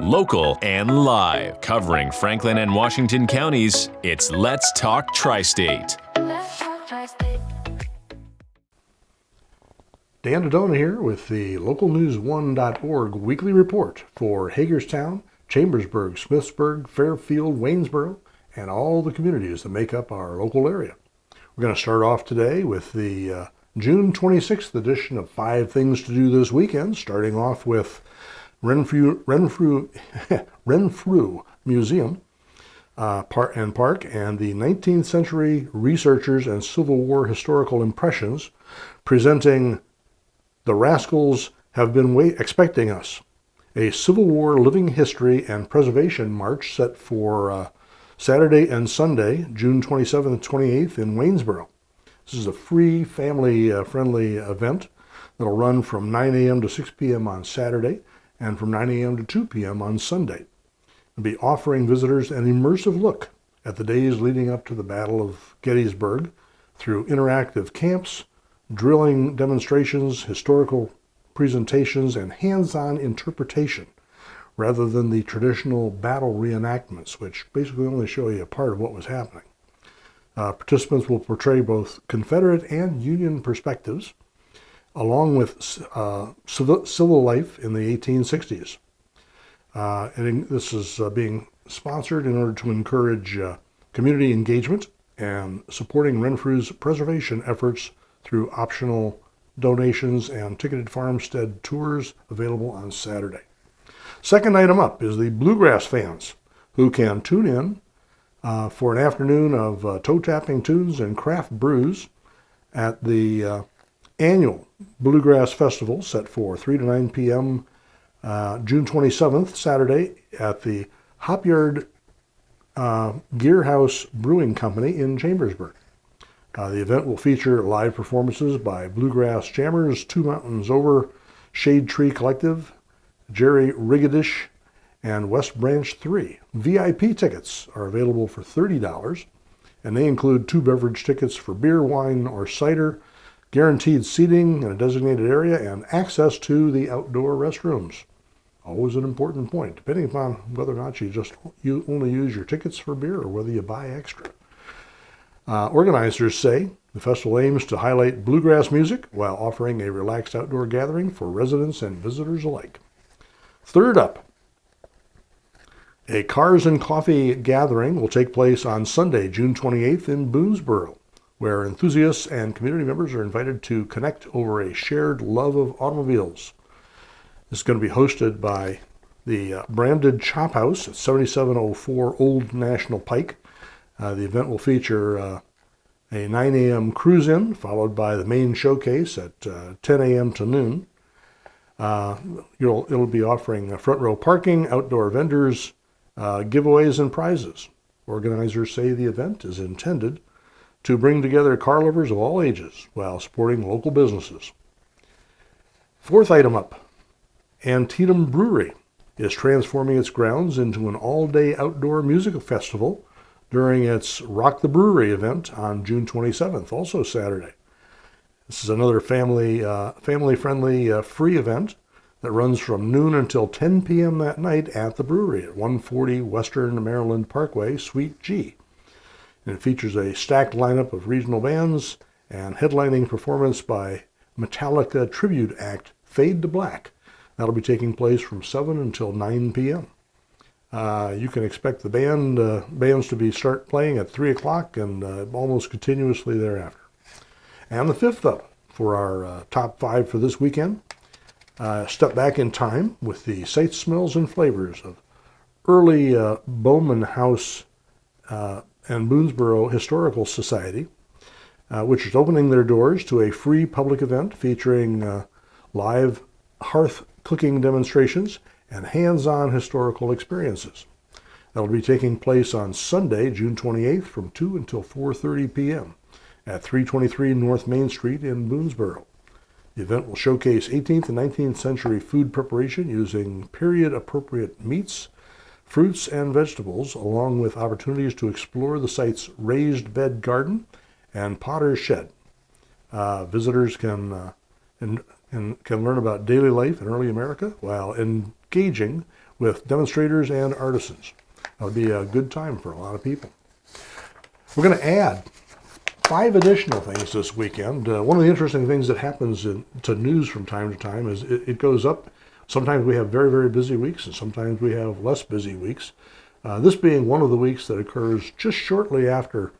Local and live. Covering Franklin and Washington counties, it's Let's Talk TriState. Dan DeDona here with the localnews1.org weekly report for Hagerstown, Chambersburg, Smithsburg, Fairfield, Waynesboro, and all the communities that make up our local area. We're going to start off today with the June 26th edition of 5 Things to Do This Weekend, starting off with Renfrew Museum Park and the 19th century researchers and Civil War historical impressions, presenting The Rascals Have Been Expecting Us, a Civil War living history and preservation march set for Saturday and Sunday, June 27th and 28th in Waynesboro. This is a free, family-friendly event that'll run from 9 a.m. to 6 p.m. on Saturday and from 9 a.m. to 2 p.m. on Sunday. It'll be offering visitors an immersive look at the days leading up to the Battle of Gettysburg through interactive camps, drilling demonstrations, historical presentations, and hands-on interpretation, rather than the traditional battle reenactments, which basically only show you a part of what was happening. Participants will portray both Confederate and Union perspectives, along with civil life in the 1860s. And this is being sponsored in order to encourage community engagement and supporting Renfrew's preservation efforts through optional donations and ticketed farmstead tours available on Saturday. Second item up is the bluegrass fans, who can tune in for an afternoon of toe-tapping tunes and craft brews at the annual Bluegrass Festival set for 3 to 9 p.m. June 27th, Saturday, at the Hopyard Gear House Brewing Company in Chambersburg. The event will feature live performances by bluegrass jammers, Two Mountains Over, Shade Tree Collective, Jerry Rigadish, and West Branch 3. VIP tickets are available for $30, and they include 2 beverage tickets for beer, wine, or cider, guaranteed seating in a designated area, and access to the outdoor restrooms. Always an important point, depending upon whether or not you only use your tickets for beer or whether you buy extra. Organizers say the festival aims to highlight bluegrass music while offering a relaxed outdoor gathering for residents and visitors alike. Third up, a Cars and Coffee gathering will take place on Sunday, June 28th in Boonesboro, where enthusiasts and community members are invited to connect over a shared love of automobiles. This is going to be hosted by the Branded Chop House at 7704 Old National Pike. The event will feature a 9 a.m. cruise-in, followed by the main showcase at 10 a.m. to noon. It'll be offering front row parking, outdoor vendors, giveaways, and prizes. Organizers say the event is intended to bring together car lovers of all ages while supporting local businesses. Fourth item up, Antietam Brewery is transforming its grounds into an all-day outdoor music festival during its Rock the Brewery event on June 27th, also Saturday. This is another family-friendly free event that runs from noon until 10 p.m. that night at the brewery at 140 Western Maryland Parkway, Suite G. And it features a stacked lineup of regional bands and headlining performance by Metallica tribute act Fade to Black. That'll be taking place from 7 until 9 p.m. You can expect the bands to start playing at 3 o'clock and almost continuously thereafter. And the fifth up for our top 5 for this weekend, step back in time with the sights, smells, and flavors of early Bowman House and Boonesboro Historical Society, which is opening their doors to a free public event featuring live hearth cooking demonstrations and hands-on historical experiences. That'll be taking place on Sunday, June 28th from 2 until 4:30 p.m. at 323 North Main Street in Boonesboro. The event will showcase 18th and 19th century food preparation using period-appropriate meats, fruits, and vegetables, along with opportunities to explore the site's raised bed garden and potter's shed. Visitors can learn about daily life in early America while engaging with demonstrators and artisans. That'll be a good time for a lot of people. We're going to add 5 additional things this weekend. One of the interesting things that happens to news from time to time is it goes up. Sometimes we have very, very busy weeks, and sometimes we have less busy weeks. This being one of the weeks that occurs just shortly after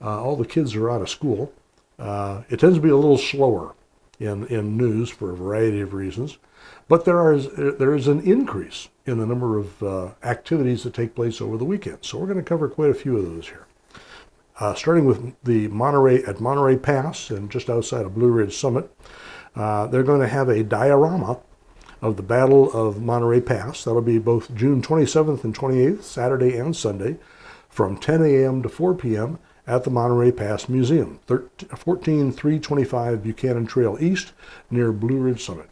all the kids are out of school. It tends to be a little slower in news for a variety of reasons, but there is an increase in the number of activities that take place over the weekend. So we're going to cover quite a few of those here. Starting with the Monterey Pass and just outside of Blue Ridge Summit, they're going to have a diorama of the Battle of Monterey Pass. That'll be both June 27th and 28th, Saturday and Sunday, from 10 a.m. to 4 p.m. at the Monterey Pass Museum, 14325 Buchanan Trail East, near Blue Ridge Summit.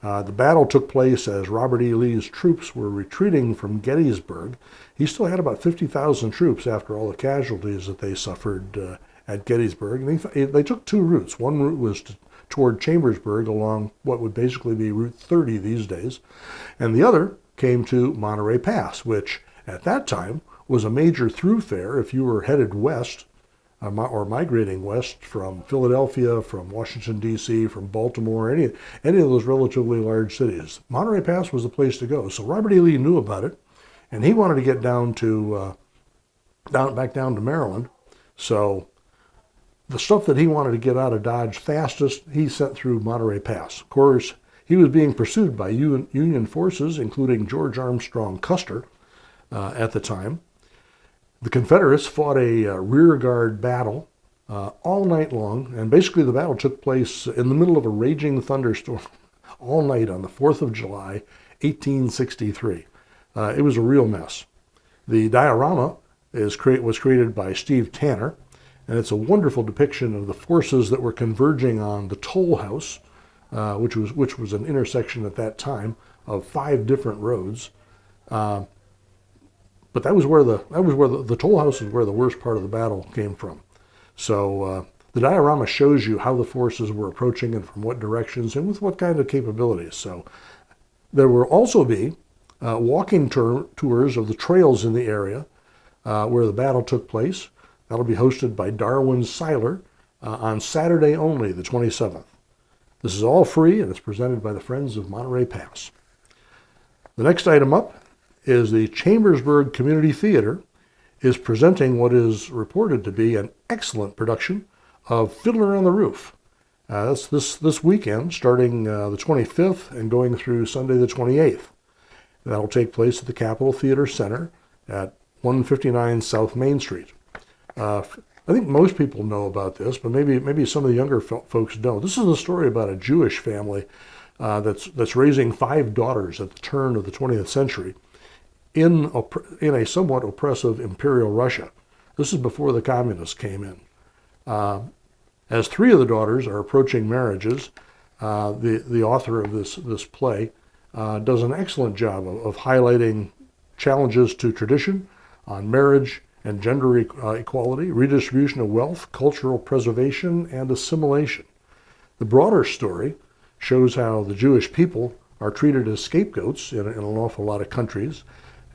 The battle took place as Robert E. Lee's troops were retreating from Gettysburg. He still had about 50,000 troops after all the casualties that they suffered at Gettysburg. And they took 2 routes. One route was toward Chambersburg along what would basically be Route 30 these days. And the other came to Monterey Pass, which at that time was a major thoroughfare if you were headed west or migrating west from Philadelphia, from Washington, D.C., from Baltimore, any of those relatively large cities. Monterey Pass was the place to go. So Robert E. Lee knew about it, and he wanted to get back down to Maryland. So the stuff that he wanted to get out of Dodge fastest, he sent through Monterey Pass. Of course, he was being pursued by Union forces, including George Armstrong Custer at the time. The Confederates fought a rear guard battle all night long, and basically the battle took place in the middle of a raging thunderstorm all night on the 4th of July, 1863. It was a real mess. The diorama was created by Steve Tanner, and it's a wonderful depiction of the forces that were converging on the Toll House, which was an intersection at that time of 5 different roads. But that was where the Toll House is where the worst part of the battle came from. So the diorama shows you how the forces were approaching and from what directions and with what kind of capabilities. So there will also be walking tours of the trails in the area where the battle took place. That'll be hosted by Darwin Seiler on Saturday only, the 27th. This is all free, and it's presented by the Friends of Monterey Pass. The next item up is the Chambersburg Community Theater is presenting what is reported to be an excellent production of Fiddler on the Roof. That's this weekend, starting the 25th and going through Sunday the 28th. That'll take place at the Capitol Theater Center at 159 South Main Street. I think most people know about this, but maybe some of the younger folks don't. This is a story about a Jewish family that's raising 5 daughters at the turn of the 20th century in a somewhat oppressive imperial Russia. This is before the communists came in. As 3 of the daughters are approaching marriages, the author of this play does an excellent job of highlighting challenges to tradition on marriage and gender equality, redistribution of wealth, cultural preservation, and assimilation. The broader story shows how the Jewish people are treated as scapegoats in an awful lot of countries.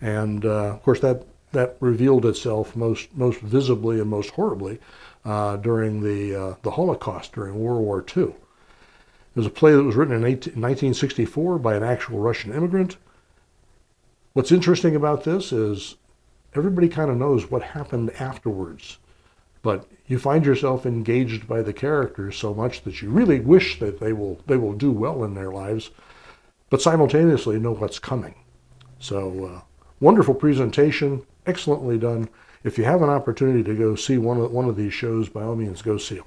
And of course, that revealed itself most visibly and most horribly during the Holocaust, during World War II. It was a play that was written in 1964 by an actual Russian immigrant. What's interesting about this is everybody kind of knows what happened afterwards, but you find yourself engaged by the characters so much that you really wish that they will do well in their lives, but simultaneously know what's coming. So wonderful presentation, excellently done. If you have an opportunity to go see one of these shows, by all means, go see them.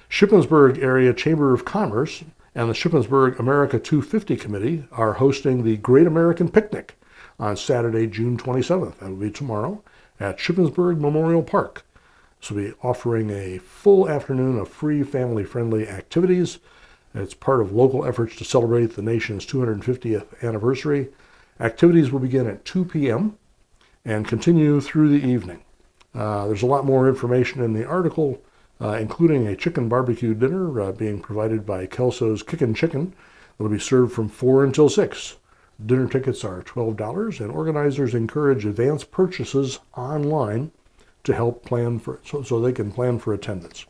Shippensburg Area Chamber of Commerce and the Shippensburg America 250 Committee are hosting the Great American Picnic on Saturday, June 27th. That will be tomorrow at Shippensburg Memorial Park. This will be offering a full afternoon of free family-friendly activities. It's part of local efforts to celebrate the nation's 250th anniversary. Activities will begin at 2 p.m. and continue through the evening. There's a lot more information in the article, including a chicken barbecue dinner being provided by Kelso's Kickin' Chicken. It'll be served from 4 until 6. Dinner tickets are $12, and organizers encourage advance purchases online to help plan for so they can plan for attendance.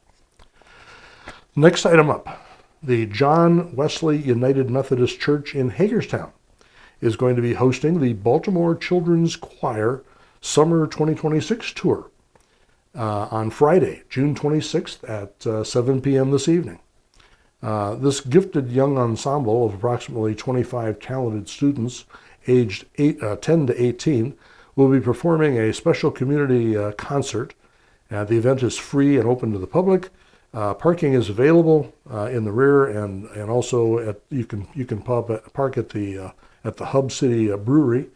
Next item up, the John Wesley United Methodist Church in Hagerstown is going to be hosting the Baltimore Children's Choir Summer 2026 tour on Friday, June 26th at 7 p.m. this evening. This gifted young ensemble of approximately 25 talented students aged 10 to 18 will be performing a special community concert. The event is free and open to the public. Parking is available in the rear, and also you can park at the Hub City Brewery,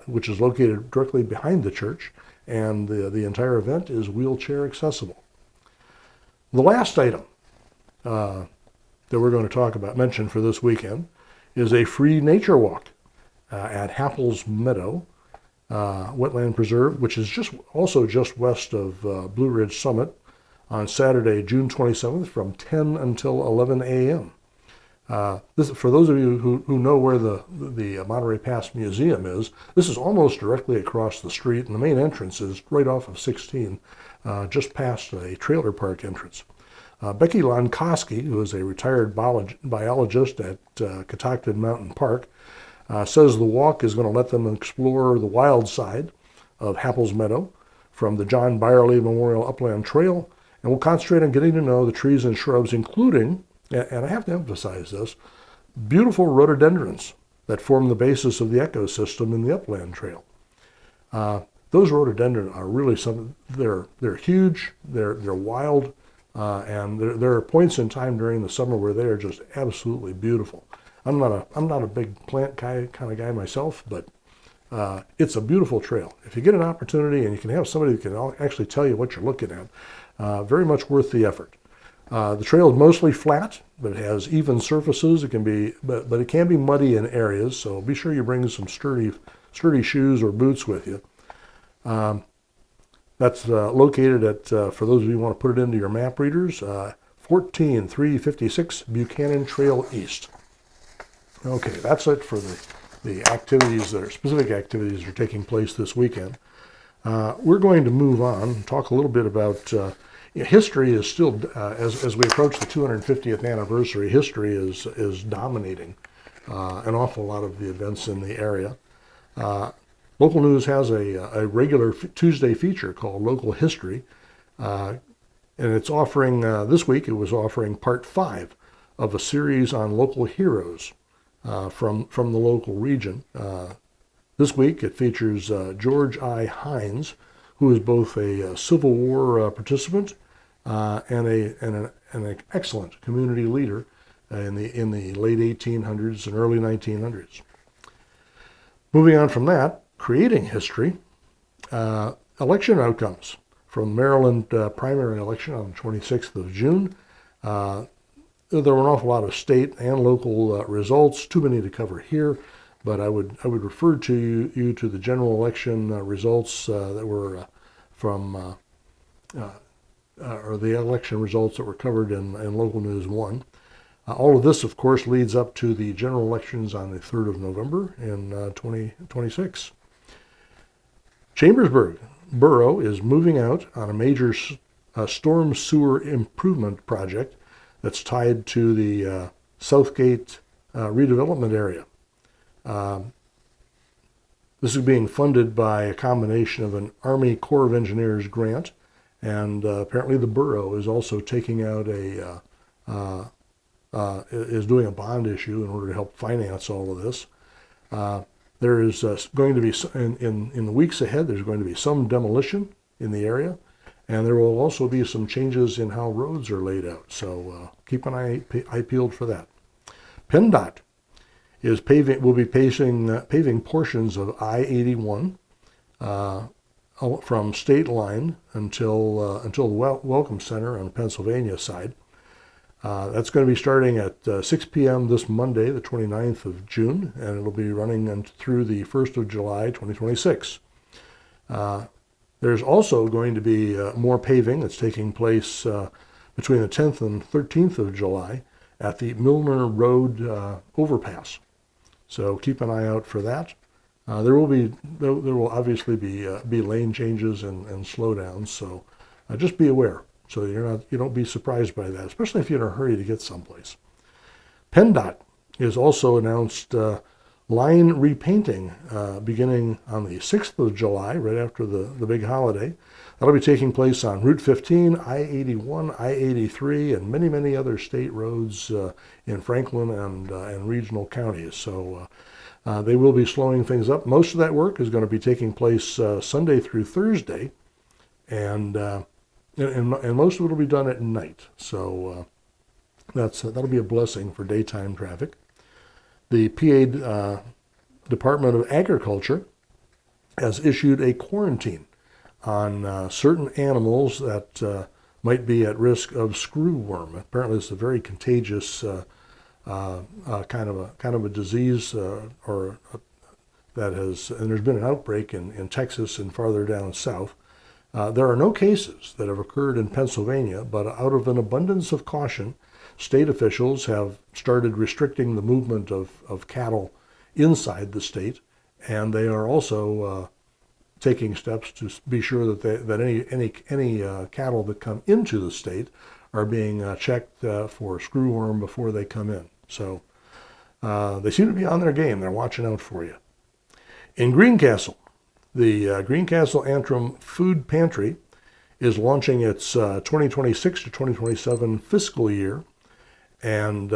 which is located directly behind the church, and the entire event is wheelchair accessible. The last item that we're going to mention for this weekend is a free nature walk at Happles Meadow Wetland Preserve, which is just west of Blue Ridge Summit, on Saturday, June 27th from 10 until 11 a.m. For those of you who know where the Monterey Pass Museum is, this is almost directly across the street, and the main entrance is right off of 16, just past a trailer park entrance. Becky Lonkoski, who is a retired biologist at Catoctin Mountain Park, says the walk is going to let them explore the wild side of Happles Meadow from the John Byerly Memorial Upland Trail, and will concentrate on getting to know the trees and shrubs, including, and I have to emphasize this, beautiful rhododendrons that form the basis of the ecosystem in the Upland Trail. Those rhododendrons are really something. They're huge, they're wild, and there are points in time during the summer where they are just absolutely beautiful. I'm not a big plant kind of guy myself, but it's a beautiful trail. If you get an opportunity and you can have somebody who can actually tell you what you're looking at, very much worth the effort. The trail is mostly flat, but it has even surfaces. It can be, but it can be muddy in areas. So be sure you bring some sturdy shoes or boots with you. That's located at, for those of you who want to put it into your map readers, 14356 Buchanan Trail East. Okay, that's it for the activities specific activities that are taking place this weekend. We're going to move on and talk a little bit about history. Is still, as we approach the 250th anniversary, history is dominating an awful lot of the events in the area. Local News has a regular Tuesday feature called Local History, and it's offering, this week it was offering part 5 of a series on local heroes from the local region. This week it features George I. Hines, who is both a Civil War participant and an excellent community leader in the late 1800s and early 1900s. Moving on from that, creating history, election outcomes from Maryland primary election on the 26th of June. There were an awful lot of state and local results, too many to cover here, but I would refer to you to the general election results that were from, or the election results that were covered in Local News 1. All of this, of course, leads up to the general elections on the 3rd of November in 2026. Chambersburg Borough is moving out on a major storm sewer improvement project that's tied to the Southgate redevelopment area. This is being funded by a combination of an Army Corps of Engineers grant, and apparently the borough is also taking out is doing a bond issue in order to help finance all of this. There is going to be, in the weeks ahead, there's going to be some demolition in the area, and there will also be some changes in how roads are laid out. So keep an eye peeled for that. PennDOT will be paving portions of I-81 from State Line until the Welcome Center on the Pennsylvania side. That's going to be starting at 6 p.m. this Monday, the 29th of June, and it'll be running through the 1st of July, 2026. There's also going to be more paving that's taking place between the 10th and 13th of July at the Milner Road overpass. So keep an eye out for that. There will obviously be lane changes and slowdowns. So just be aware, so you don't be surprised by that, especially if you're in a hurry to get someplace. PennDOT has also announced line repainting beginning on the 6th of July, right after the big holiday. That'll be taking place on Route 15, I-81, I-83, and many, many other state roads in Franklin and regional counties. So they will be slowing things up. Most of that work is going to be taking place Sunday through Thursday, and most of it will be done at night. So that'll be a blessing for daytime traffic. The PA Department of Agriculture has issued a quarantine on certain animals that might be at risk of screwworm. Apparently, it's a very contagious kind of a disease, and there's been an outbreak in Texas and farther down south. There are no cases that have occurred in Pennsylvania, but out of an abundance of caution, state officials have started restricting the movement of cattle inside the state, and they are also taking steps to be sure that any cattle that come into the state are being checked for screwworm before they come in. So they seem to be on their game. They're watching out for you. In Greencastle, the Greencastle Antrim Food Pantry is launching its 2026 to 2027 fiscal year, and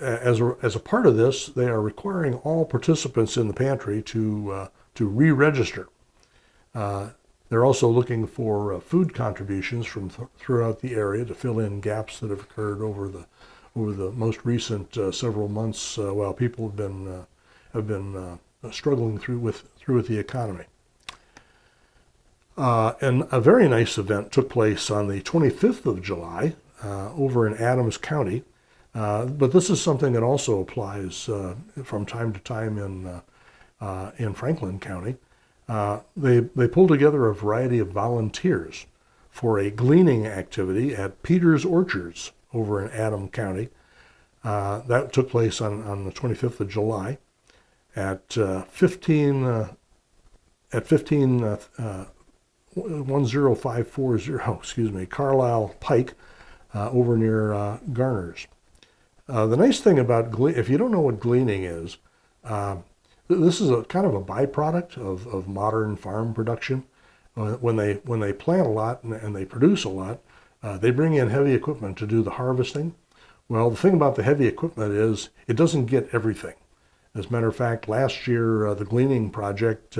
as a part of this, they are requiring all participants in the pantry to re-register. They're also looking for food contributions from throughout the area to fill in gaps that have occurred over the most recent several months while people have been struggling through with the economy. And a very nice event took place on the 25th of July over in Adams County. But this is something that also applies from time to time in Franklin County. They pulled together a variety of volunteers for a gleaning activity at Peter's Orchards over in Adams County. That took place on the 25th of July at 10540, Carlisle Pike, over near Garner's. The nice thing about if you don't know what gleaning is, this is a kind of a byproduct of modern farm production. When they plant a lot and they produce a lot, they bring in heavy equipment to do the harvesting. Well, the thing about the heavy equipment is it doesn't get everything. As a matter of fact, last year the gleaning project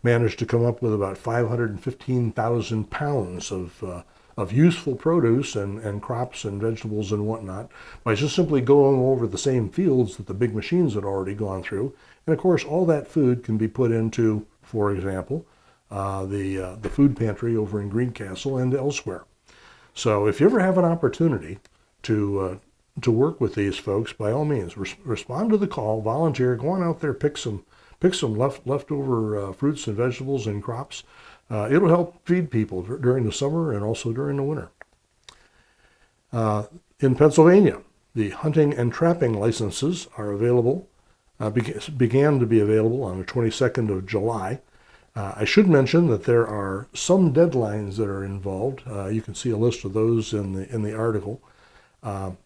managed to come up with about 515,000 pounds of useful produce and crops and vegetables and whatnot by just simply going over the same fields that the big machines had already gone through. And of course, all that food can be put into, for example, the food pantry over in Greencastle and elsewhere. So if you ever have an opportunity to work with these folks, by all means, respond to the call, volunteer, go on out there, pick some leftover fruits and vegetables and crops. It'll help feed people during the summer and also during the winter. In Pennsylvania, the hunting and trapping licenses are available, began to be available on the 22nd of July. I should mention that there are some deadlines that are involved. You can see a list of those in the article. The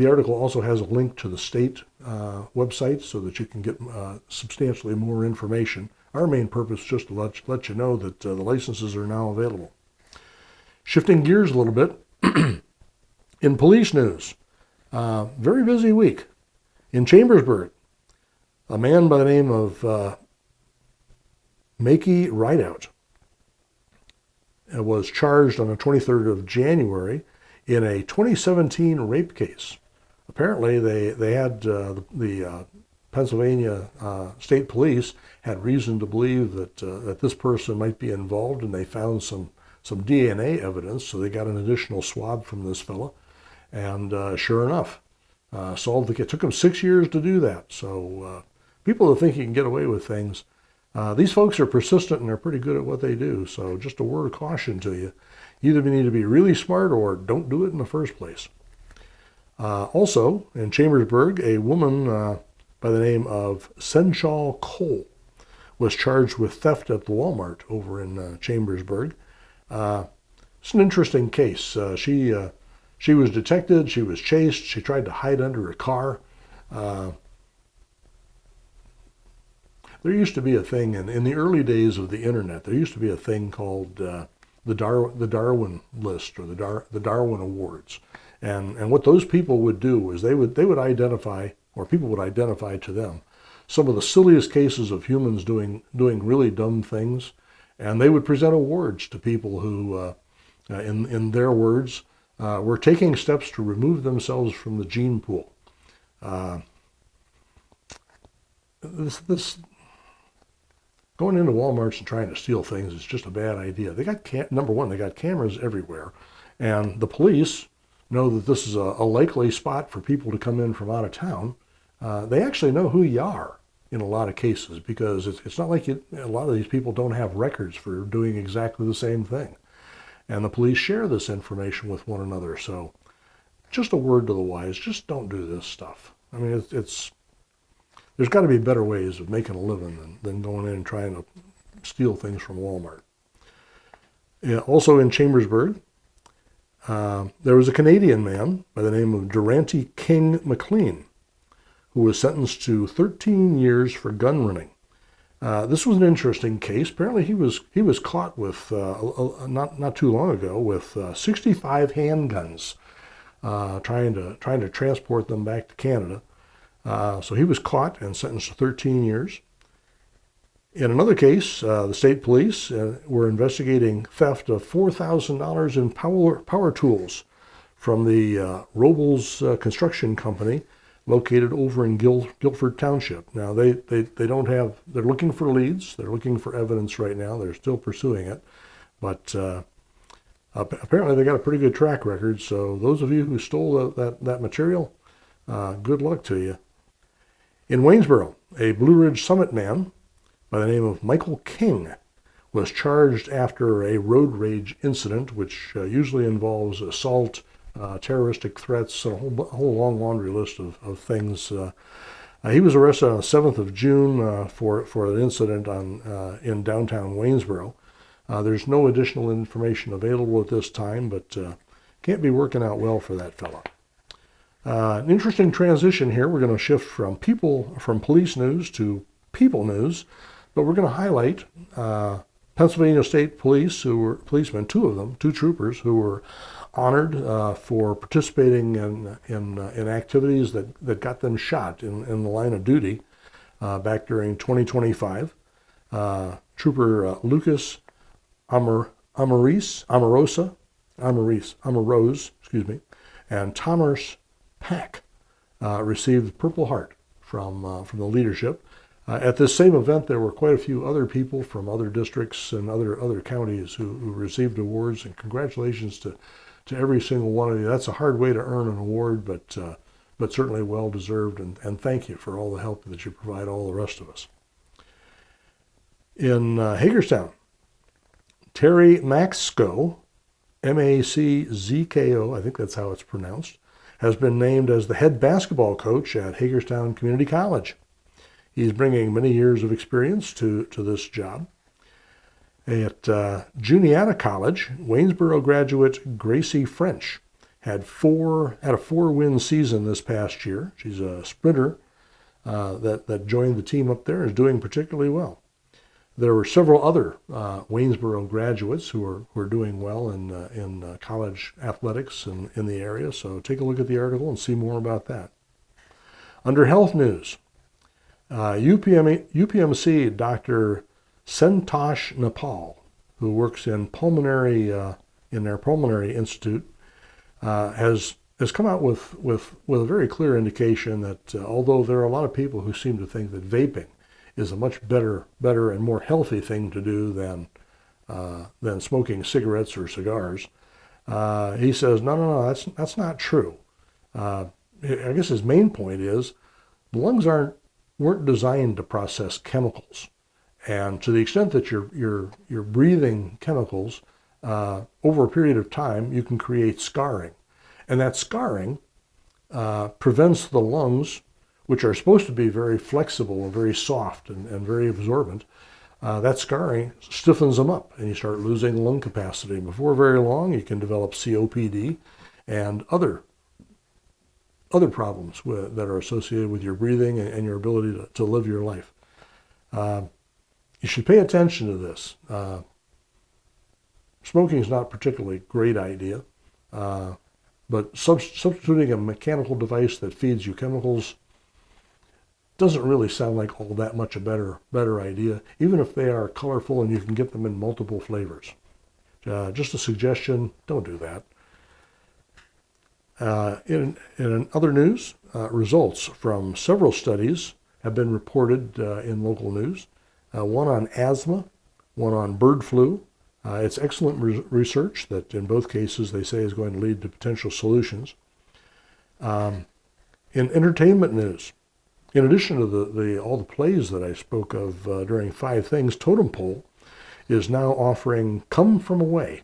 article also has a link to the state website so that you can get substantially more information. Our main purpose is just to let you know that the licenses are now available. Shifting gears a little bit, in police news, very busy week. In Chambersburg, a man by the name of Makey Rideout was charged on the 23rd of January in a 2017 rape case. Apparently, they had the Pennsylvania State Police had reason to believe that this person might be involved, and they found some DNA evidence. So they got an additional swab from this fella, and sure enough, solved the case. It took them 6 years to do that. So people that think you can get away with things, these folks are persistent and they're pretty good at what they do. So just a word of caution to you. Either you need to be really smart or don't do it in the first place. Also, in Chambersburg, a woman by the name of Senchal Cole was charged with theft at the Walmart over in Chambersburg. It's an interesting case. She was detected, she was chased, she tried to hide under a car. There used to be a thing in the early days of the internet. There used to be a thing called the Darwin list, or the Darwin Awards, and what those people would do is they would identify, or people would identify to them, some of the silliest cases of humans doing really dumb things, and they would present awards to people who, in their words, were taking steps to remove themselves from the gene pool. This going into Walmarts and trying to steal things is just a bad idea. They got number one, they got cameras everywhere, and the police know that this is a likely spot for people to come in from out of town. They actually know who you are in a lot of cases, because it's not like a lot of these people don't have records for doing exactly the same thing. And the police share this information with one another. So just a word to the wise, just don't do this stuff. I mean, there's got to be better ways of making a living than going in and trying to steal things from Walmart. Yeah, also in Chambersburg, there was a Canadian man by the name of Durante King McLean, who was sentenced to 13 years for gun running. This was an interesting case. Apparently, he was caught with not too long ago with 65 handguns, trying to transport them back to Canada. So he was caught and sentenced to 13 years. In another case, the state police were investigating theft of $4,000 in power tools from the Robles Construction Company, located over in Guilford Township. Now they're looking for leads. They're looking for evidence right now. They're still pursuing it, but apparently they got a pretty good track record. So those of you who stole that material, good luck to you. In Waynesboro, a Blue Ridge Summit man by the name of Michael King was charged after a road rage incident, which usually involves assault, terroristic threats, and a whole long laundry list of things. He was arrested on the 7th of June for an incident in downtown Waynesboro. There's no additional information available at this time, but can't be working out well for that fella. An interesting transition here. We're going to shift from police news to people news, but we're going to highlight Pennsylvania State Police, who were policemen, two troopers who were honored for participating in activities that got them shot in the line of duty back during 2025. Trooper Lucas Amorose, and Thomas Pack received the Purple Heart from the leadership. At this same event, there were quite a few other people from other districts and other counties who received awards, and congratulations to every single one of you. That's a hard way to earn an award, but certainly well deserved, and thank you for all the help that you provide all the rest of us. In Hagerstown, Terry Maxco, Maczko, I think that's how it's pronounced, has been named as the head basketball coach at Hagerstown Community College. He's bringing many years of experience to this job. At Juniata College, Waynesboro graduate Gracie French had a 4-win season this past year. She's a sprinter that joined the team up there and is doing particularly well. There were several other Waynesboro graduates who are doing well in college athletics in the area, so take a look at the article and see more about that. Under health news, UPMC Dr. Sentosh Nepal, who works in their pulmonary institute, has come out with a very clear indication that although there are a lot of people who seem to think that vaping is a much better and more healthy thing to do than smoking cigarettes or cigars, he says no, that's not true. I guess his main point is the lungs weren't designed to process chemicals. And to the extent that you're breathing chemicals, over a period of time, you can create scarring. And that scarring prevents the lungs which are supposed to be very flexible and very soft and very absorbent, that scarring stiffens them up and you start losing lung capacity. Before very long, you can develop COPD and other problems that are associated with your breathing and your ability to live your life. You should pay attention to this. Smoking is not a particularly great idea, but substituting a mechanical device that feeds you chemicals doesn't really sound like all that much a better idea, even if they are colorful and you can get them in multiple flavors. Just a suggestion, don't do that. In other news, results from several studies have been reported in local news, one on asthma, one on bird flu. It's excellent research that in both cases they say is going to lead to potential solutions. In entertainment news, in addition to all the plays that I spoke of during 5 Things, Totem Pole is now offering Come From Away.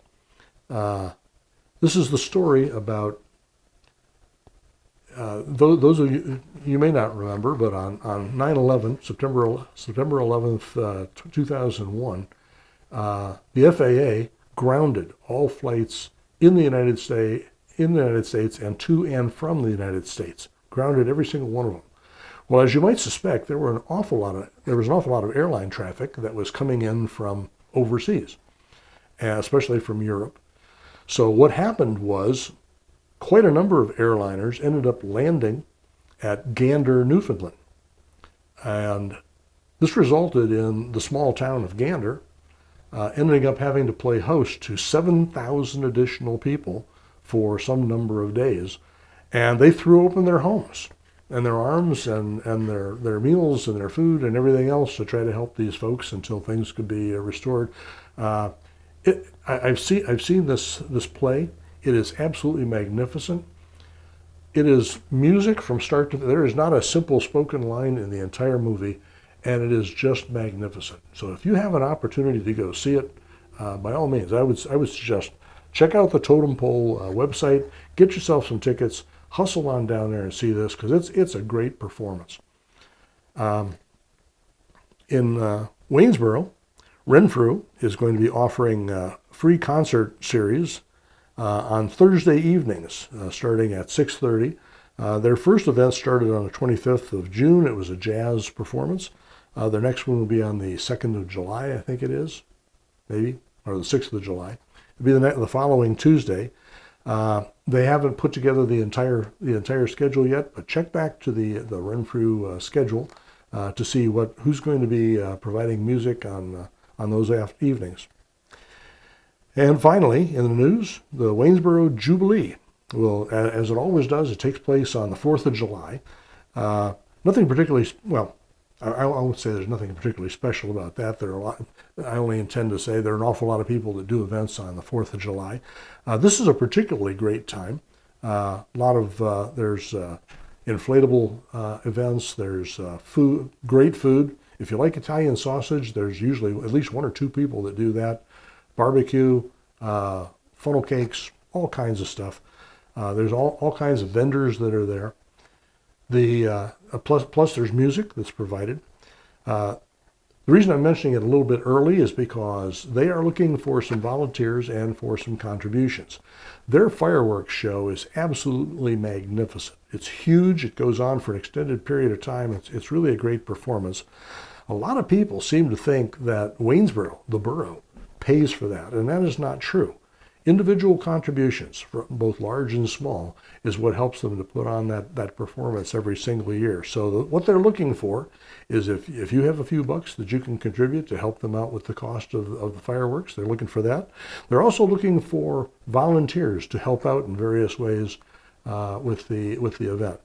This is the story about, those of you may not remember, but on 9/11, September 11th, 2001, the FAA grounded all flights in the United States and to and from the United States. Grounded every single one of them. Well, as you might suspect, there was an awful lot of airline traffic that was coming in from overseas, especially from Europe. So what happened was quite a number of airliners ended up landing at Gander, Newfoundland. And this resulted in the small town of Gander ending up having to play host to 7,000 additional people for some number of days. And they threw open their homes and their arms and their meals and their food and everything else to try to help these folks until things could be restored. I've seen this play. It is absolutely magnificent. It is music from start to finish. There is not a simple spoken line in the entire movie, and it is just magnificent. So if you have an opportunity to go see it, by all means, I would suggest check out the Totem Pole website, get yourself some tickets, hustle on down there and see this, because it's a great performance. In Waynesboro, Renfrew is going to be offering a free concert series on Thursday evenings, starting at 6:30. Their first event started on the 25th of June. It was a jazz performance. Their next one will be on the 2nd of July, I think it is, maybe, or the 6th of July. It'll be the following Tuesday. They haven't put together the entire schedule yet, but check back to the Renfrew schedule to see who's going to be providing music on those evenings. And finally, in the news, the Waynesboro Jubilee will, as it always does, it takes place on the 4th of July. Nothing particularly, well, I won't say there's nothing particularly special about that. There are a lot, I only intend to say there are an awful lot of people that do events on the 4th of July. This is a particularly great time. There's inflatable events, there's food, great food. If you like Italian sausage, there's usually at least 1 or 2 people that do that. Barbecue, funnel cakes, all kinds of stuff. There's all kinds of vendors that are there. Plus there's music that's provided. The reason I'm mentioning it a little bit early is because they are looking for some volunteers and for some contributions. Their fireworks show is absolutely magnificent. It's huge. It goes on for an extended period of time. It's really a great performance. A lot of people seem to think that Waynesboro, the borough, pays for that, and that is not true. Individual contributions, both large and small, is what helps them to put on that performance every single year. So what they're looking for is if you have a few bucks that you can contribute to help them out with the cost of the fireworks, they're looking for that. They're also looking for volunteers to help out in various ways with the event.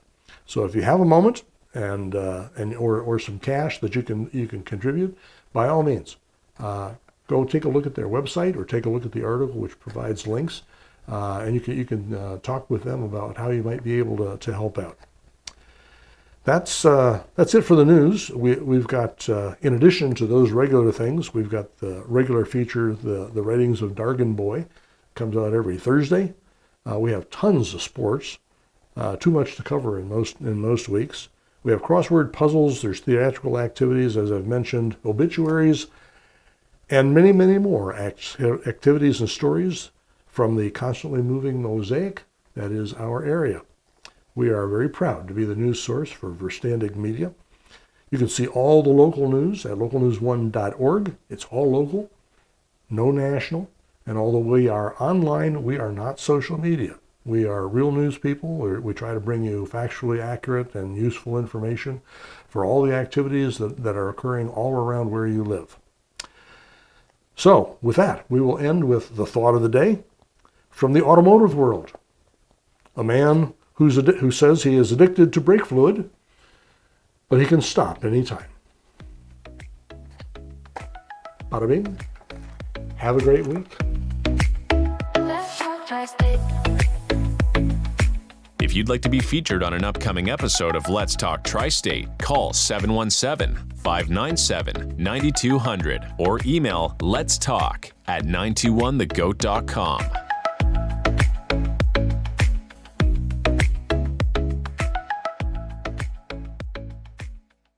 So if you have a moment or some cash that you can contribute, by all means, go take a look at their website or take a look at the article which provides links, and you can talk with them about how you might be able to help out. That's it for the news. We've got, in addition to those regular things, we've got the regular feature, the Writings of Dargan Boy, comes out every Thursday. We have tons of sports, too much to cover in most weeks. We have crossword puzzles, there's theatrical activities, as I've mentioned, obituaries, and many, many more activities and stories from the constantly moving mosaic that is our area. We are very proud to be the news source for Verstandig Media. You can see all the local news at localnews1.org. It's all local, no national, and although we are online, we are not social media. We are real news people. We try to bring you factually accurate and useful information for all the activities that are occurring all around where you live. So, with that, we will end with the thought of the day from the automotive world. A man who says he is addicted to brake fluid, but he can stop anytime. Bada bing. Have a great week. If you'd like to be featured on an upcoming episode of Let's Talk Tri-State, call 717-597-9200 or email letstalk@921thegoat.com.